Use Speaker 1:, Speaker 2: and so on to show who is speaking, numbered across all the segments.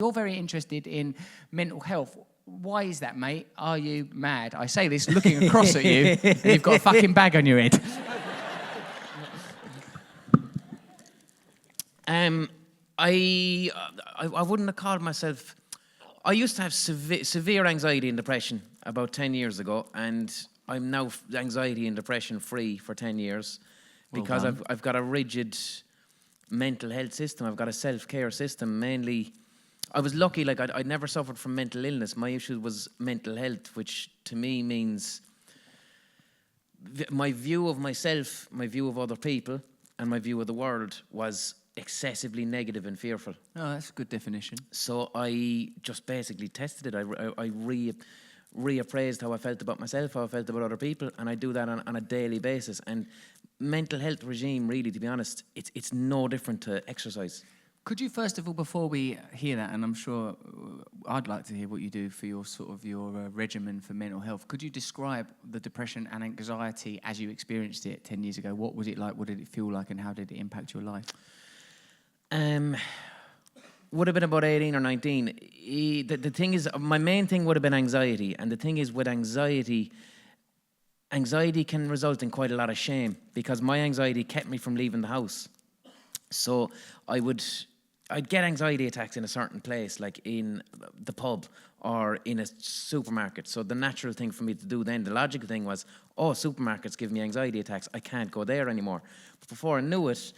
Speaker 1: You're very interested in mental health. Why is that, mate? Are you mad? I say this looking across at you, and you've got a fucking bag on your head.
Speaker 2: I wouldn't have called myself... I used to have severe anxiety and depression about 10 years ago, and I'm now anxiety and depression free for 10 years because I've got a rigid mental health system. I've got a self-care system. Mainly, I was lucky, like I'd never suffered from mental illness. My issue was mental health, which to me means my view of myself, my view of other people, and my view of the world was excessively negative and fearful.
Speaker 1: Oh, that's a good definition.
Speaker 2: So I just basically tested it. I reappraised how I felt about myself, how I felt about other people, and I do that on a daily basis. And mental health regime, really, to be honest, it's no different to exercise.
Speaker 1: Could you, first of all, before we hear that, and I'm sure I'd like to hear what you do for your regimen for mental health, could you describe the depression and anxiety as you experienced it 10 years ago? What was it like? What did it feel like? And how did it impact your life?
Speaker 2: Would have been about 18 or 19. The thing is, my main thing would have been anxiety. And the thing is, with anxiety can result in quite a lot of shame because my anxiety kept me from leaving the house. So I'd get anxiety attacks in a certain place, like in the pub or in a supermarket. So the natural thing for me to do then, the logical thing was, supermarkets give me anxiety attacks. I can't go there anymore. But before I knew it,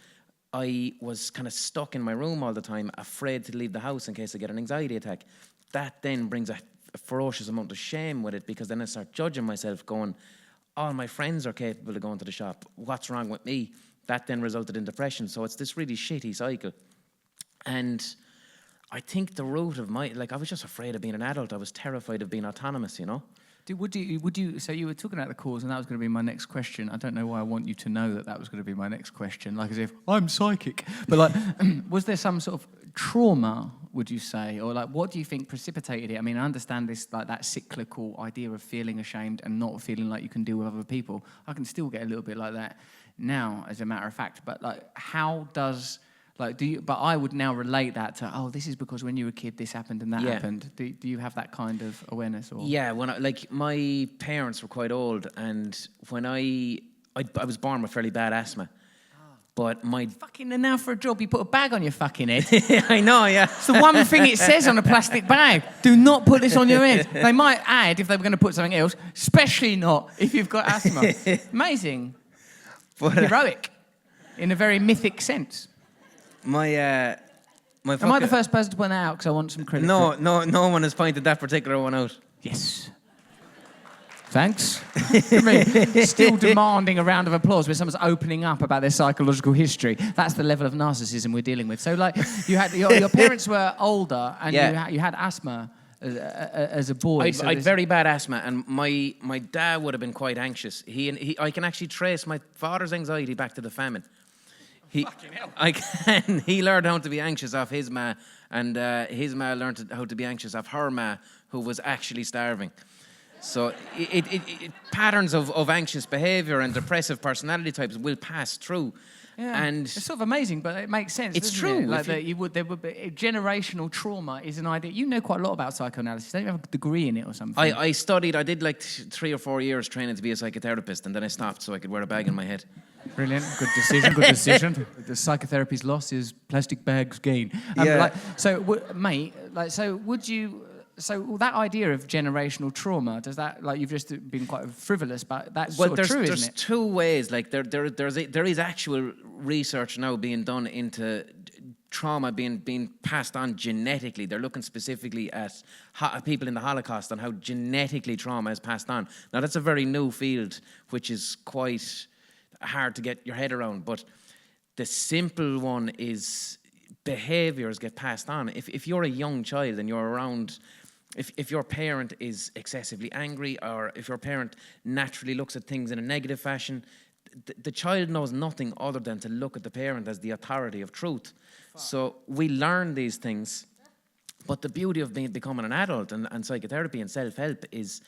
Speaker 2: I was kind of stuck in my room all the time, afraid to leave the house in case I get an anxiety attack. That then brings a ferocious amount of shame with it because then I start judging myself going, all my friends are capable of going to the shop. What's wrong with me? That then resulted in depression. So it's this really shitty cycle. And I think the root of I was just afraid of being an adult. I was terrified of being autonomous, you know?
Speaker 1: Would you? So you were talking about the cause, and that was going to be my next question. I don't know why I want you to know that was going to be my next question, like as if I'm psychic. But like, was there some sort of trauma, would you say, or like, what do you think precipitated it? I mean, I understand this, like that cyclical idea of feeling ashamed and not feeling like you can deal with other people. I can still get a little bit like that now, as a matter of fact. But like, how does but I would now relate that to, this is because when you were a kid, this happened and that happened. Do you have that kind of awareness? Or?
Speaker 2: Yeah, when my parents were quite old, and when I was born with fairly bad asthma. But my...
Speaker 1: Fucking, and now for a job, you put a bag on your fucking head.
Speaker 2: I know, yeah.
Speaker 1: It's the one thing it says on a plastic bag. Do not put this on your head. They might add if they were going to put something else, especially not if you've got asthma. Amazing. But, heroic, in a very mythic sense.
Speaker 2: Am I
Speaker 1: the first person to point that out? Because I want some credit.
Speaker 2: No one has pointed that particular one out.
Speaker 1: Yes. Thanks. Still demanding a round of applause when someone's opening up about their psychological history. That's the level of narcissism we're dealing with. So, like, you had your parents were older, and you had asthma as a boy.
Speaker 2: I had very bad asthma, and my dad would have been quite anxious. I can actually trace my father's anxiety back to the famine.
Speaker 1: Fucking hell.
Speaker 2: I can. He learned how to be anxious off his ma, and his ma learned how to be anxious off her ma, who was actually starving. So it patterns of anxious behaviour and depressive personality types will pass through.
Speaker 1: Yeah,
Speaker 2: and
Speaker 1: it's sort of amazing, but it makes sense.
Speaker 2: It's true.
Speaker 1: It? Like there would be generational trauma is an idea. You know quite a lot about psychoanalysis. Don't you have a degree in it or something?
Speaker 2: I studied. I did like 3 or 4 years training to be a psychotherapist, and then I stopped so I could wear a bag on my head.
Speaker 1: Brilliant. Good decision. Good decision. The psychotherapy's loss is plastic bags gain. Would you? So that idea of generational trauma, does that, like, you've just been quite frivolous, but that's sort of true, isn't it?
Speaker 2: There's two ways. Like there is actual research now being done into trauma being passed on genetically. They're looking specifically at people in the Holocaust and how genetically trauma is passed on. Now that's a very new field, which is quite hard to get your head around. But the simple one is behaviours get passed on. If you're a young child and you're around... If your parent is excessively angry, or if your parent naturally looks at things in a negative fashion, the child knows nothing other than to look at the parent as the authority of truth. So we learn these things, but the beauty of becoming an adult and psychotherapy and self-help is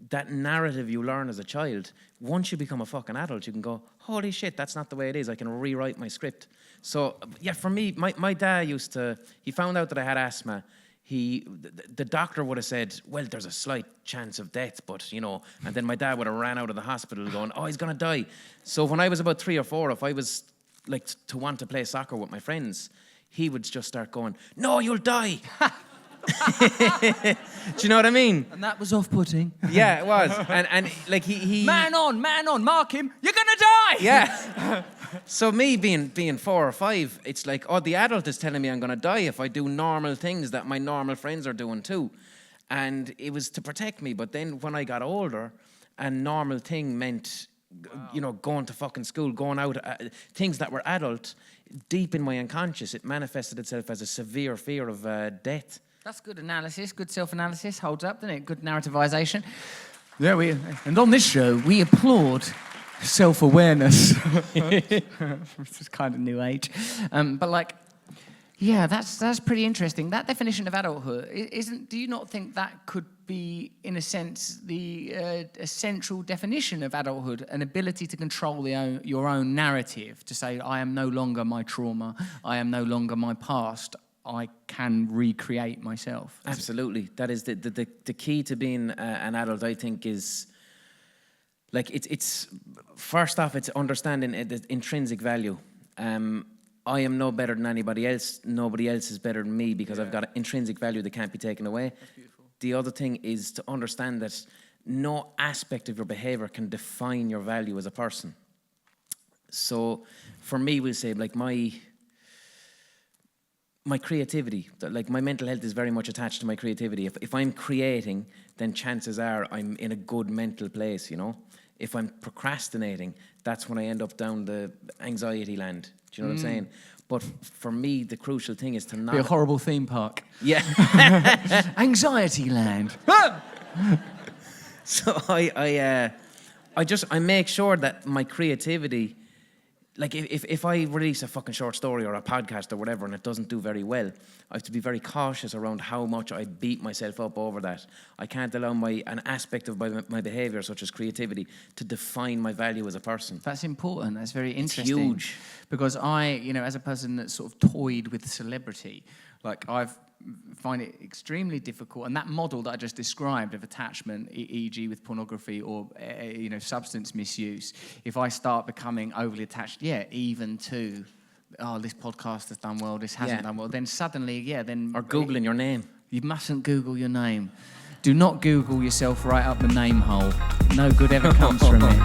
Speaker 2: that narrative you learn as a child. Once you become a fucking adult, you can go, holy shit, that's not the way it is. I can rewrite my script. So, yeah, for me, my dad he found out that I had asthma. the doctor would have said, well, there's a slight chance of death, but, you know, and then my dad would have ran out of the hospital going, oh, he's going to die. So when I was about 3 or 4, if I was like to want to play soccer with my friends, he would just start going, no, you'll die. Do you know what I mean?
Speaker 1: And that was off-putting.
Speaker 2: Yeah, it was. And like he
Speaker 1: Man on, mark him, you're going to die!
Speaker 2: Yeah. So me being 4 or 5, it's like, oh, the adult is telling me I'm going to die if I do normal things that my normal friends are doing too. And it was to protect me. But then when I got older, a normal thing meant, you know, going to fucking school, going out, things that were adult, deep in my unconscious, it manifested itself as a severe fear of death.
Speaker 1: That's good analysis, good self-analysis. Holds up, doesn't it? Good narrativization. Yeah, and on this show, we applaud self-awareness. Which is kind of new age. But like, yeah, that's pretty interesting. That definition of adulthood, do you not think that could be, in a sense, the essential definition of adulthood, an ability to control your own narrative, to say, I am no longer my trauma, I am no longer my past, I can recreate myself?
Speaker 2: Absolutely. That is the key to being an adult, I think, is like it's first off, it's understanding the intrinsic value. I am no better than anybody else. Nobody else is better than me because I've got an intrinsic value that can't be taken away.
Speaker 1: That's beautiful.
Speaker 2: The other thing is to understand that no aspect of your behavior can define your value as a person. So for me, we'll say like my creativity, like my mental health is very much attached to my creativity. If I'm creating, then chances are I'm in a good mental place, you know. If I'm procrastinating, that's when I end up down the anxiety land. Do you know what I'm saying? But for me, the crucial thing is to not...
Speaker 1: Be a horrible theme park.
Speaker 2: Yeah.
Speaker 1: Anxiety land.
Speaker 2: So I make sure that my creativity... Like, if I release a fucking short story or a podcast or whatever and it doesn't do very well, I have to be very cautious around how much I beat myself up over that. I can't allow an aspect of my behaviour, such as creativity, to define my value as a person.
Speaker 1: That's important. That's very interesting.
Speaker 2: It's huge.
Speaker 1: Because as a person that sort of toyed with celebrity, like find it extremely difficult, and that model that I just described of attachment, e.g. with pornography or substance misuse, if I start becoming overly attached, even to this podcast has done well, this hasn't done well, then suddenly, or
Speaker 2: Googling your name.
Speaker 1: You mustn't Google your name. Do not Google yourself right up the name hole. No good ever comes from it.